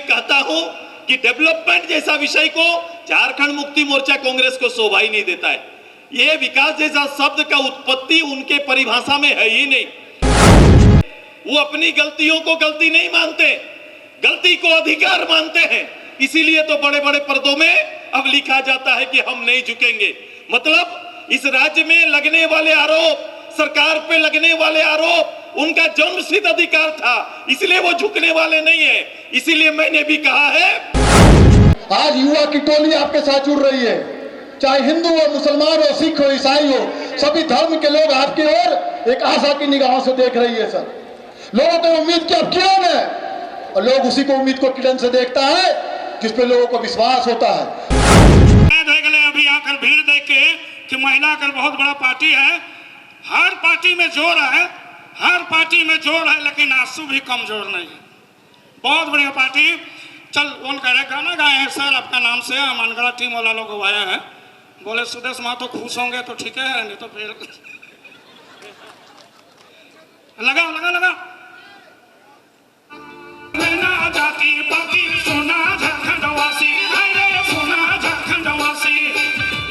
कहता हूं कि डेवलपमेंट जैसा विषय को झारखंड मुक्ति मोर्चा कांग्रेस को शोभा ही नहीं देता है। ये विकास जैसा शब्द का उत्पत्ति उनके परिभाषा में है ही नहीं। वो अपनी गलतियों को गलती नहीं मानते, गलती को अधिकार मानते हैं। इसीलिए तो बड़े बड़े पर्दों में अब लिखा जाता है कि हम नहीं झुकेंगे। मतलब इस राज्य में लगने वाले आरोप, सरकार पे लगने वाले आरोप उनका जन्मसिद्ध अधिकार था, इसलिए वो झुकने वाले नहीं है। इसीलिए मैंने भी कहा है, आज युवा की टोली आपके साथ जुड़ रही है, चाहे हिंदू हो, मुसलमान हो, सिख हो, ईसाई हो, सभी धर्म के लोग आपकी ओर एक आशा की निगाहों से देख रही है। सर, लोगों को उम्मीद की अब किरण है और लोग उसी को उम्मीद को किरण से देखता है जिस पे लोगों को विश्वास होता है। अभी आकर भीड़ देख के कि महिला का बहुत बड़ा पार्टी है, हर पार्टी में जोर है, हर पार्टी में जोर है, लेकिन आंसू भी कम जोर नहीं है। बहुत बढ़िया पार्टी। चल उन कह रहे गाना गाए हैं सर आपका नाम से, मानगढ़ा टीम वाला लोग आया है, बोले सुदेश माँ तो खुश होंगे तो ठीक है, नहीं तो फिर लगा लगा लगा जाती पाती सोना झारखंडवासी, सोना झारखंडवासी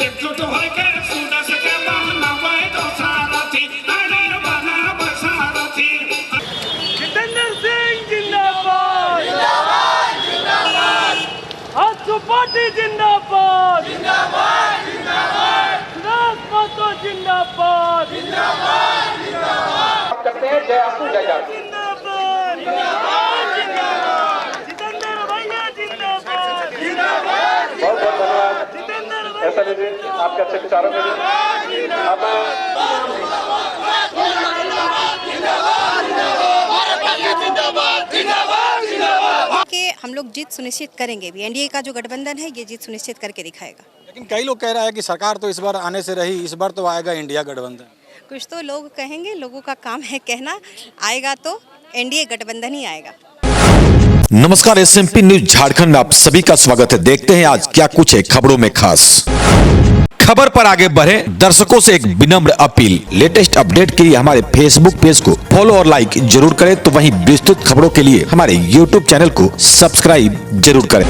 एकजुट होके सुदेश के बनावे दोसारथी, बना बसारथी। जितेंद्र सिंह जिंदाबाद, जिंदाबाद जिंदाबाद, आजसू पार्टी जिंदाबाद, जिंदाबाद जिंदाबाद, सुदेश महतो जिंदाबाद, जिंदाबाद जिंदाबाद, करते हैं जय आंसू जय जान। जिंदाबाद जिंदाबाद जिंदाबाद, जितेंद्र भैया जिंदाबाद, जिंदाबाद। बहुत बहुत धन्यवाद जितेंद्र ऐसा लीजिए आपके अच्छे विचारों के लिए। कि हम लोग जीत सुनिश्चित करेंगे भी। एनडीए का जो गठबंधन है ये जीत सुनिश्चित करके दिखाएगा। लेकिन कई लोग कह रहा है कि सरकार तो इस बार आने से रही, इस बार तो आएगा इंडिया गठबंधन। कुछ तो लोग कहेंगे, लोगों का काम है कहना, आएगा तो एनडीए गठबंधन ही आएगा। नमस्कार, एसएमपी न्यूज झारखंड में आप सभी का स्वागत है। देखते हैं आज क्या कुछ है खबरों में खास। खबर पर आगे बढ़े, दर्शकों से एक विनम्र अपील, लेटेस्ट अपडेट के लिए हमारे फेसबुक पेज को फॉलो और लाइक जरूर करें, तो वहीं विस्तृत खबरों के लिए हमारे यूट्यूब चैनल को सब्सक्राइब जरूर करें।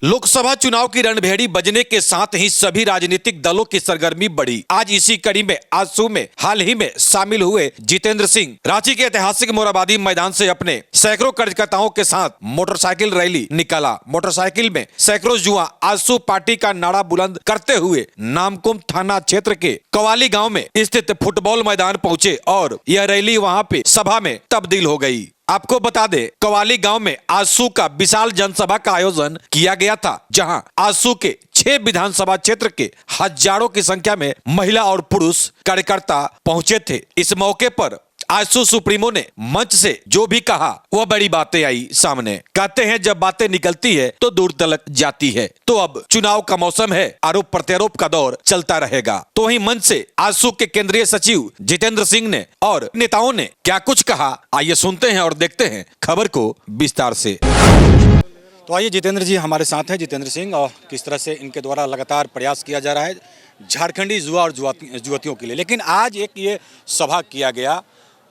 लोकसभा चुनाव की रणभेड़ी बजने के साथ ही सभी राजनीतिक दलों की सरगर्मी बढ़ी। आज इसी कड़ी में आजसू में हाल ही में शामिल हुए जितेंद्र सिंह रांची के ऐतिहासिक मोरहाबादी मैदान से अपने सैकड़ों कार्यकर्ताओं के साथ मोटरसाइकिल रैली निकाला। मोटरसाइकिल में सैकड़ों युवा आजसू पार्टी का नारा बुलंद करते हुए नामकुम थाना क्षेत्र के कवाली गांव में स्थित फुटबॉल मैदान पहुंचे और यह रैली वहां पे सभा में तब्दील हो गई। आपको बता दें, कवाली गांव में आजसू का विशाल जनसभा का आयोजन किया गया था, जहां आजसू के 6 विधानसभा क्षेत्र के हजारों की संख्या में महिला और पुरुष कार्यकर्ता पहुंचे थे। इस मौके पर आजसू सुप्रीमो ने मंच से जो भी कहा वह बड़ी बातें आई सामने। कहते हैं जब बातें निकलती है तो दूर तक जाती है। तो अब चुनाव का मौसम है, आरोप प्रत्यारोप का दौर चलता रहेगा। तो वहीं मंच से आजसू के केंद्रीय सचिव जितेंद्र सिंह ने और नेताओं ने क्या कुछ कहा, आइए सुनते हैं और देखते हैं खबर को विस्तार से। तो आइए जितेंद्र जी हमारे साथ हैं, जितेंद्र सिंह, और किस तरह से इनके द्वारा लगातार प्रयास किया जा रहा है झारखंडी युवा और युवतियों के लिए। लेकिन आज एक ये सभा किया गया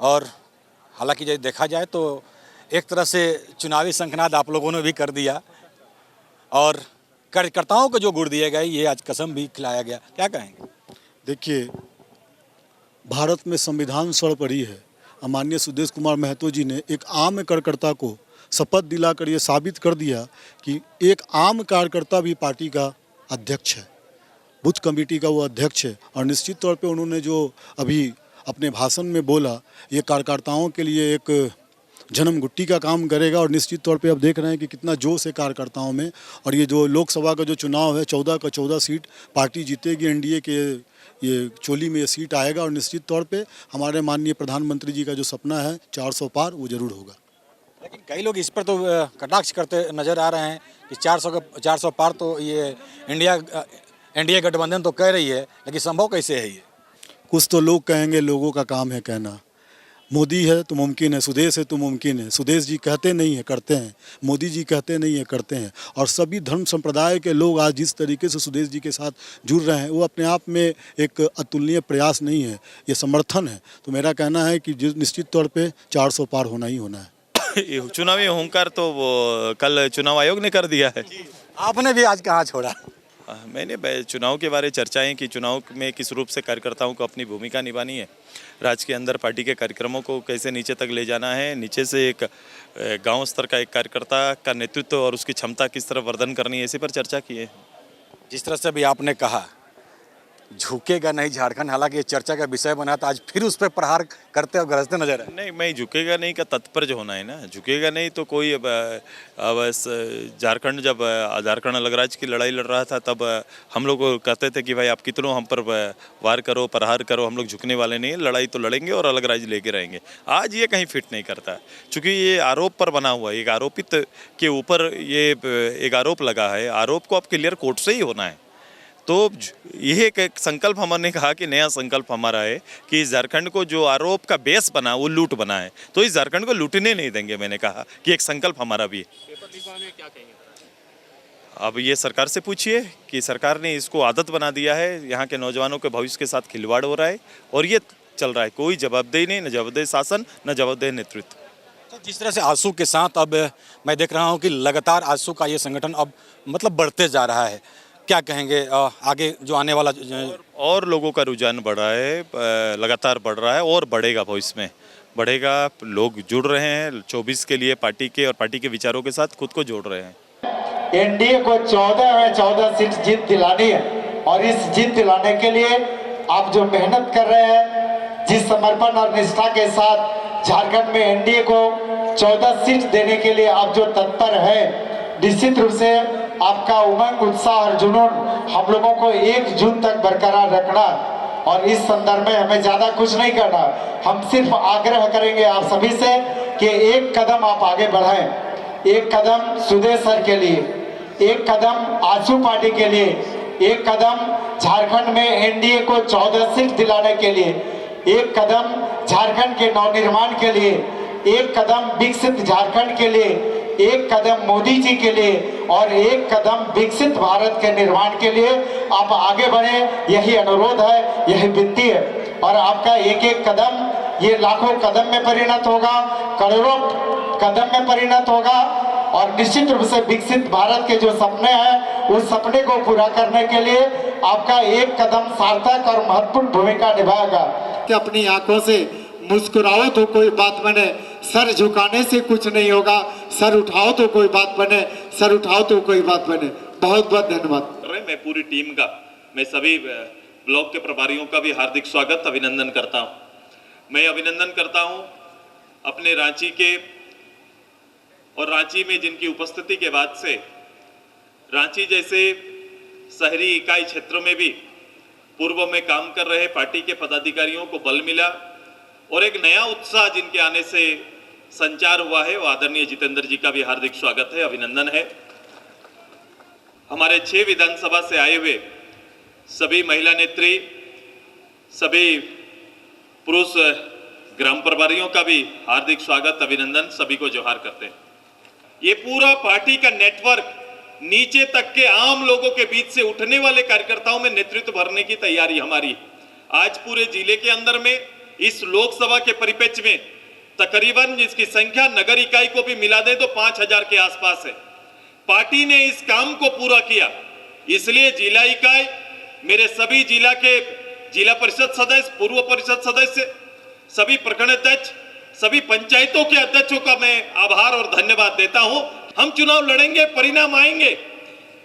और हालांकि जब देखा जाए तो एक तरह से चुनावी शंखनाद आप लोगों ने भी कर दिया और कार्यकर्ताओं को जो गुड़ दिए गए, ये आज कसम भी खिलाया गया, क्या कहेंगे? देखिए, भारत में संविधान सर्वोपरि है। माननीय सुदेश कुमार महतो जी ने एक आम कार्यकर्ता को शपथ दिलाकर ये साबित कर दिया कि एक आम कार्यकर्ता भी पार्टी का अध्यक्ष है, बूथ कमेटी का वो अध्यक्ष है। और निश्चित तौर पे उन्होंने जो अभी अपने भाषण में बोला, ये कार्यकर्ताओं के लिए एक जन्म गुट्टी का काम करेगा। और निश्चित तौर पे अब देख रहे हैं कि कितना जोश है कार्यकर्ताओं में। और ये जो लोकसभा का जो चुनाव है, 14 का 14 सीट पार्टी जीतेगी, एनडीए के ये चोली में ये सीट आएगा। और निश्चित तौर पे हमारे माननीय प्रधानमंत्री जी का जो सपना है 400 पार, वो जरूर होगा। लेकिन कई लोग इस पर तो कटाक्ष करते नजर आ रहे हैं कि 400 पार तो ये एनडीए गठबंधन तो कह रही है, लेकिन संभव कैसे है ये? कुछ तो लोग कहेंगे, लोगों का काम है कहना। मोदी है तो मुमकिन है, सुदेश है तो मुमकिन है। सुदेश जी कहते नहीं है, करते हैं। मोदी जी कहते नहीं है, करते हैं। और सभी धर्म संप्रदाय के लोग आज जिस तरीके से सुदेश जी के साथ जुड़ रहे हैं, वो अपने आप में एक अतुलनीय प्रयास नहीं है, ये समर्थन है। तो मेरा कहना है कि निश्चित तौर पे 400 पार होना ही होना है। चुनावी हुंकार तो वो कल चुनाव आयोग ने कर दिया है। आपने भी आज कहाँ छोड़ा? मैंने चुनाव के बारे चर्चाएं की, चुनाव में किस रूप से कार्यकर्ताओं को अपनी भूमिका निभानी है, राज्य के अंदर पार्टी के कार्यक्रमों को कैसे नीचे तक ले जाना है, नीचे से एक गांव स्तर का एक कार्यकर्ता का नेतृत्व और उसकी क्षमता किस तरह वर्धन करनी है, इसी पर चर्चा की है। जिस तरह से अभी आपने कहा झुकेगा नहीं झारखंड, हालांकि ये चर्चा का विषय बना था, आज फिर उस पर प्रहार करते और गरजते नजर आए। नहीं, मैं झुकेगा नहीं का तत्पर जो होना है ना, झुकेगा नहीं तो कोई अब झारखंड जब झारखंड अलग राज्य की लड़ाई लड़ रहा था तब हम लोग कहते थे कि भाई आप कितनों हम पर वार करो, प्रहार करो, हम लोग झुकने वाले नहीं, लड़ाई तो लड़ेंगे और अलग राज्य लेके रहेंगे। आज ये कहीं फिट नहीं करता, चूँकि ये आरोप पर बना हुआ है, एक आरोपित के ऊपर ये एक आरोप लगा है, आरोप को अब क्लियर कोर्ट से ही होना है। तो यह एक संकल्प हमने कहा कि नया संकल्प हमारा है कि इस झारखंड को जो आरोप का बेस बना वो लूट बना है, तो इस झारखंड को लूटने नहीं देंगे। मैंने कहा कि एक संकल्प हमारा भी है। अब ये सरकार से पूछिए कि सरकार ने इसको आदत बना दिया है, यहाँ के नौजवानों के भविष्य के साथ खिलवाड़ हो रहा है और ये चल रहा है। कोई जवाबदेही नहीं, न जवाबदेही शासन, न जवाबदेही नेतृत्व। तो जिस तरह से आंसू के साथ अब मैं देख रहा हूँ कि लगातार आंसू का ये संगठन अब मतलब बढ़ते जा रहा है, क्या कहेंगे आगे जो आने वाला और लोगों का रुझान बढ़ रहा है, लगातार बढ़ रहा है और बढ़ेगा, भविष्य में बढ़ेगा। लोग जुड़ रहे हैं 24 के लिए पार्टी के और पार्टी के विचारों के साथ खुद को जोड़ रहे हैं। एनडीए को 14 सीट जीत दिलानी है और इस जीत दिलाने के लिए आप जो मेहनत कर रहे हैं, जिस समर्पण और निष्ठा के साथ झारखंड में एनडीए को 14 सीट देने के लिए आप जो तत्पर है, निश्चित रूप से आपका उमंग, उत्साह और जुनून हम लोगों को 1 जून तक बरकरार रखना। और इस संदर्भ में हमें ज्यादा कुछ नहीं करना, हम सिर्फ आग्रह करेंगे आप सभी से कि एक कदम आप आगे बढ़ाएं, एक कदम सुदेश सर के लिए, एक कदम आजसू पार्टी के लिए, एक कदम झारखंड में एनडीए को 14 सीट दिलाने के लिए, एक कदम झारखंड के नवनिर्माण के लिए, एक कदम विकसित झारखंड के लिए, एक कदम मोदी जी के लिए और एक कदम विकसित भारत के निर्माण के लिए आप आगे बढ़े। यही अनुरोध है, यही विनती है। और आपका एक एक कदम ये लाखों कदम में परिणत होगा, करोड़ों कदम में परिणत होगा और निश्चित रूप से विकसित भारत के जो सपने हैं उस सपने को पूरा करने के लिए आपका एक कदम सार्थक और महत्वपूर्ण भूमिका निभाएगा। कि अपनी आंखों से मुस्कुराओ तो कोई बात बने, सर झुकाने से कुछ नहीं होगा, सर उठाओ तो कोई बात बने, सर उठाओ तो कोई बात बने। बहुत बहुत धन्यवाद। मैं पूरी टीम का, मैं सभी ब्लॉक के प्रभारियों का भी हार्दिक स्वागत, अभिनंदन करता हूं। मैं अभिनंदन करता हूं अपने रांची के और रांची में जिनकी उपस्थिति के बाद से रांची जैसे शहरी इकाई क्षेत्रों में भी पूर्व में काम कर रहे पार्टी के पदाधिकारियों को बल मिला और एक नया उत्साह जिनके आने से संचार हुआ है। वो आदरणीय जितेंद्र जी का भी हार्दिक स्वागत है, अभिनंदन है। हमारे 6 विधानसभा से आए हुए सभी महिला नेत्री, सभी पुरुष ग्राम प्रभारियों का भी हार्दिक स्वागत, अभिनंदन, सभी को जोहार करते हैं। ये पूरा पार्टी का नेटवर्क नीचे तक के आम लोगों के बीच से उठने वाले कार्यकर्ताओं में नेतृत्व भरने की तैयारी हमारी है। आज पूरे जिले के अंदर में इस लोकसभा के परिप्रेक्ष्य में तकरीबन जिसकी संख्या नगर इकाई को भी मिला दे तो 5000 के आसपास है। पार्टी ने इस काम को पूरा किया, इसलिए जिला इकाई, मेरे सभी जिला के जिला परिषद सदस्य, पूर्व परिषद सदस्य, सभी प्रखंड अध्यक्ष, सभी पंचायतों के अध्यक्षों का मैं आभार और धन्यवाद देता हूं। हम चुनाव लड़ेंगे, परिणाम आएंगे,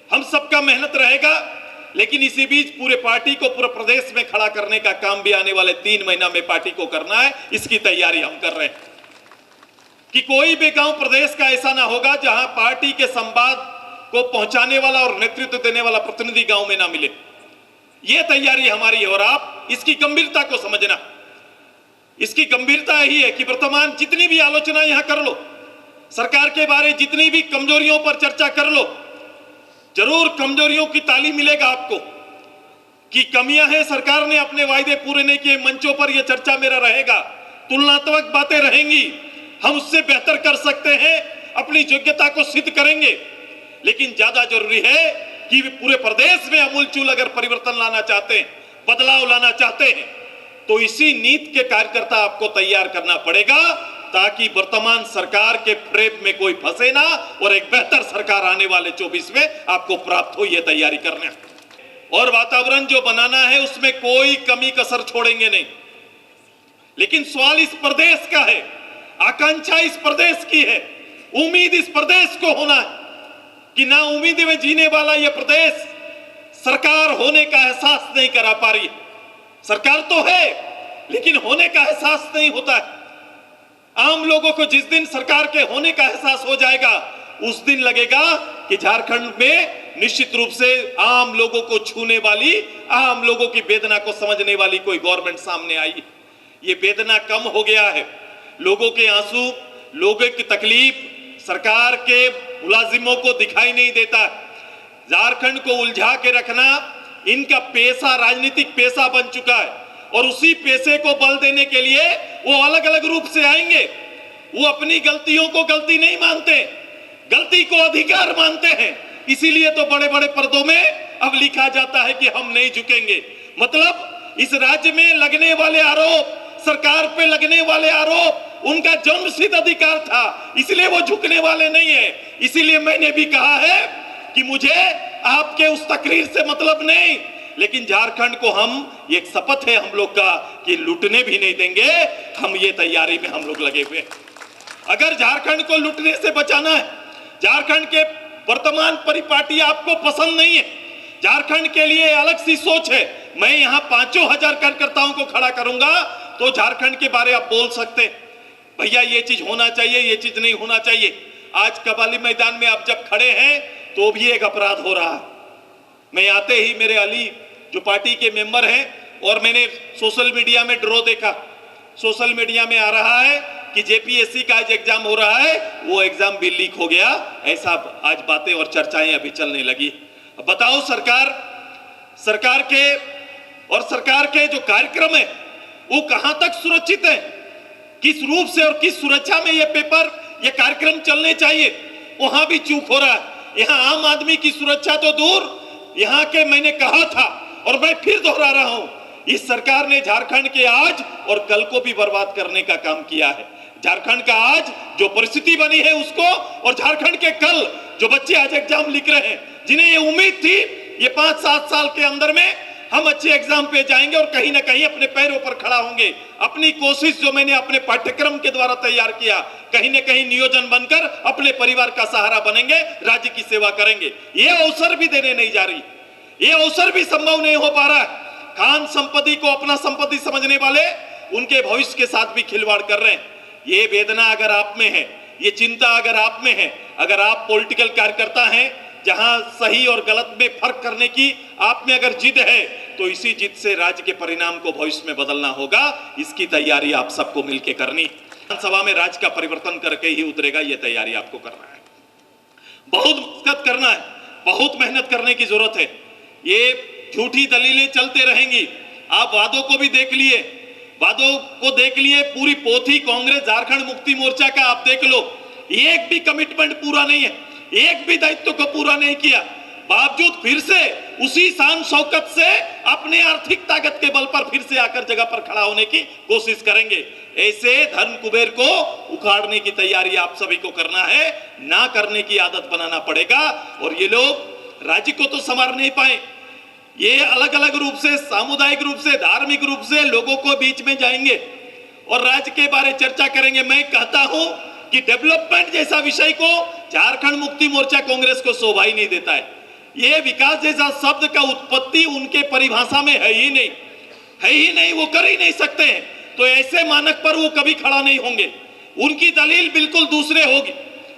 हम सबका मेहनत रहेगा, लेकिन इसी बीच पूरे पार्टी को पूरे प्रदेश में खड़ा करने का काम भी आने वाले 3 महीना में पार्टी को करना है। इसकी तैयारी हम कर रहे हैं कि कोई भी गांव प्रदेश का ऐसा ना होगा जहां पार्टी के संवाद को पहुंचाने वाला और नेतृत्व देने वाला प्रतिनिधि गांव में ना मिले। यह तैयारी हमारी है और आप इसकी गंभीरता को समझना। इसकी गंभीरता यही है कि वर्तमान जितनी भी आलोचना यहां कर लो, सरकार के बारे जितनी भी कमजोरियों पर चर्चा कर लो, जरूर कमजोरियों की ताली मिलेगा आपको कि कमियां हैं, सरकार ने अपने वायदे पूरे नहीं किए, मंचों पर यह चर्चा मेरा रहेगा, तुलनात्मक बातें रहेंगी, हम उससे बेहतर कर सकते हैं, अपनी योग्यता को सिद्ध करेंगे। लेकिन ज्यादा जरूरी है कि पूरे प्रदेश में अमूलचूल अगर परिवर्तन लाना चाहते हैं, बदलाव लाना चाहते हैं, तो इसी नीति के कार्यकर्ता आपको तैयार करना पड़ेगा ताकि वर्तमान सरकार के प्रेम में कोई फंसे ना और एक बेहतर सरकार आने वाले 24 में आपको प्राप्त हो, ये तैयारी करना। और वातावरण जो बनाना है उसमें कोई कमी कसर छोड़ेंगे नहीं। लेकिन सवाल इस प्रदेश का है, आकांक्षा इस प्रदेश की है, उम्मीद इस प्रदेश को होना है कि ना उम्मीद में जीने वाला यह प्रदेश सरकार होने का एहसास नहीं करा पा रही। सरकार तो है लेकिन होने का एहसास नहीं होता है। आम लोगों को जिस दिन सरकार के होने का एहसास हो जाएगा उस दिन लगेगा कि झारखंड में निश्चित रूप से आम लोगों को छूने वाली, आम लोगों की वेदना को समझने वाली कोई गवर्नमेंट सामने आई। ये वेदना कम हो गया है, लोगों के आंसू, लोगों की तकलीफ सरकार के मुलाजिमों को दिखाई नहीं देता। झारखंड को उलझा के रखना इनका पेशा, राजनीतिक पेशा बन चुका है और उसी पेशे को बल देने के लिए वो अलग अलग रूप से आएंगे। वो अपनी गलतियों को गलती नहीं मानते, गलती को अधिकार मानते हैं। इसीलिए तो बड़े बड़े पर्दों में अब लिखा जाता है कि हम नहीं झुकेंगे। मतलब इस राज्य में लगने वाले आरोप, सरकार पे लगने वाले आरोप उनका जन्मसिद्ध अधिकार था, इसलिए वो झुकने वाले नहीं है। इसीलिए मैंने भी कहा है कि मुझे आपके उस तकरीर से मतलब नहीं, लेकिन झारखंड को हम, एक शपथ है हम लोग का कि लूटने भी नहीं देंगे। हम ये तैयारी में हम लोग लगे हुए। अगर झारखंड को लूटने से बचाना है, झारखंड के वर्तमान परिपाटी आपको पसंद नहीं है, झारखंड के लिए अलग सी सोच है, मैं यहाँ 5,000 कार्यकर्ताओं को खड़ा करूंगा तो झारखंड के बारे आप बोल सकते हैं भैया ये चीज होना चाहिए, ये चीज नहीं होना चाहिए। आज कबाली मैदान में आप जब खड़े हैं तो भी एक अपराध हो रहा है। मैं आते ही मेरे अली जो पार्टी के मेंबर हैं, और मैंने सोशल मीडिया में ड्रॉ देखा, सोशल मीडिया में आ रहा है कि जेपीएससी का आज एग्जाम हो रहा है, वो एग्जाम भी लीक हो गया, ऐसा आज बातें और चर्चाएं अभी चलने लगी। अब बताओ सरकार के जो कार्यक्रम है वो कहां तक सुरक्षित है, किस रूप से और किस सुरक्षा में ये पेपर, ये कार्यक्रम चलने चाहिए, वहां भी चूक हो रहा है। यहाँ आम आदमी की सुरक्षा तो दूर, यहाँ के मैंने कहा था और मैं फिर दोहरा रहा हूं, इस सरकार ने झारखंड के आज और कल को भी बर्बाद करने का काम किया है। झारखंड का आज जो परिस्थिति बनी है उसको, और झारखंड के कल जो बच्चे आज एग्जाम लिख रहे हैं, जिन्हें ये उम्मीद थी ये 5-7 साल के अंदर में हम अच्छे एग्जाम पे जाएंगे और कहीं ना कहीं अपने पैरों पर खड़ा होंगे। अपनी कोशिश जो मैंने अपने पाठ्यक्रम के द्वारा तैयार किया, कहीं ना कहीं नियोजन बनकर अपने परिवार का सहारा बनेंगे, राज्य की सेवा करेंगे। ये अवसर भी देने नहीं जा रही, ये अवसर भी संभव नहीं हो पा रहा है। खान संपत्ति को अपना संपत्ति समझने वाले उनके भविष्य के साथ भी खिलवाड़ कर रहे हैं। ये वेदना अगर आप में है, ये चिंता अगर आप में है, अगर आप पॉलिटिकल कार्यकर्ता हैं जहां सही और गलत में फर्क करने की आप में अगर जिद है, तो इसी जिद से राज्य के परिणाम को भविष्य में बदलना होगा। इसकी तैयारी आप सबको मिलकर करनी। विधानसभा में राज्य का परिवर्तन करके ही उतरेगा, ये तैयारी आपको करना है। बहुत मेहनत करना है, बहुत मेहनत करने की जरूरत है। ये झूठी दलीलें चलते रहेंगी। आप वादों को भी देख लिए, वादों को देख लिए, पूरी पोथी कांग्रेस झारखंड मुक्ति मोर्चा का आप देख लो, एक भी कमिटमेंट पूरा नहीं है, एक भी दायित्व को पूरा नहीं किया। बावजूद फिर से उसी शान शौकत से अपने आर्थिक ताकत के बल पर फिर से आकर जगह पर खड़ा होने की कोशिश करेंगे। ऐसे धर्म कुबेर को उखाड़ने की तैयारी आप सभी को करना है, ना करने की आदत बनाना पड़ेगा। और ये लोग राज्य को तो संवार नहीं पाए, ये अलग अलग रूप से, सामुदायिक रूप से, धार्मिक रूप से लोगों को बीच में जाएंगे और राज्य के बारे चर्चा करेंगे। मैं कहता हूं कि डेवलपमेंट जैसा विषय को झारखंड मुक्ति मोर्चा कांग्रेस को शोभा ही नहीं देता है। ये विकास जैसा शब्द का उत्पत्ति उनके परिभाषा में है ही नहीं, वो कर ही नहीं सकते हैं। तो ऐसे मानक पर वो कभी खड़ा नहीं होंगे। उनकी दलील बिल्कुल दूसरे होगी,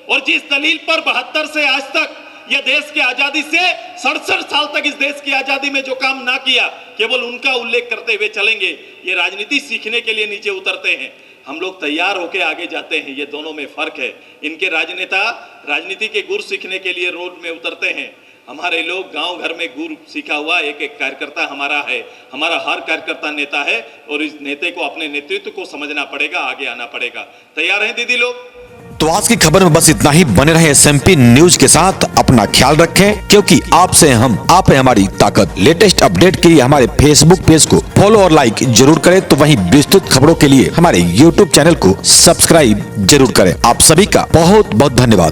और जिस दलील पर 72 से आज तक यह देश की आजादी से 67 साल तक इस देश की आजादी में जो काम ना किया, केवल उनका उल्लेख करते हुए चलेंगे। ये राजनीति सीखने के लिए नीचे उतरते हैं, हम लोग तैयार होकर आगे जाते हैं। ये दोनों में फर्क है। इनके राजनेता राजनीति के गुर सीखने के लिए रोड में उतरते हैं, हमारे लोग गांव घर में गुर सीखा हुआ एक एक कार्यकर्ता हमारा है। हमारा हर कार्यकर्ता नेता है, और इस नेता को अपने नेतृत्व को समझना पड़ेगा, आगे आना पड़ेगा। तैयार हैं दीदी लोग? तो आज की खबर में बस इतना ही। बने रहे SMP न्यूज के साथ, अपना ख्याल रखें, क्योंकि आपसे हम, आप है हमारी ताकत। लेटेस्ट अपडेट के लिए हमारे फेसबुक पेज को फॉलो और लाइक जरूर करें, तो वहीं विस्तृत खबरों के लिए हमारे YouTube चैनल को सब्सक्राइब जरूर करें। आप सभी का बहुत बहुत धन्यवाद।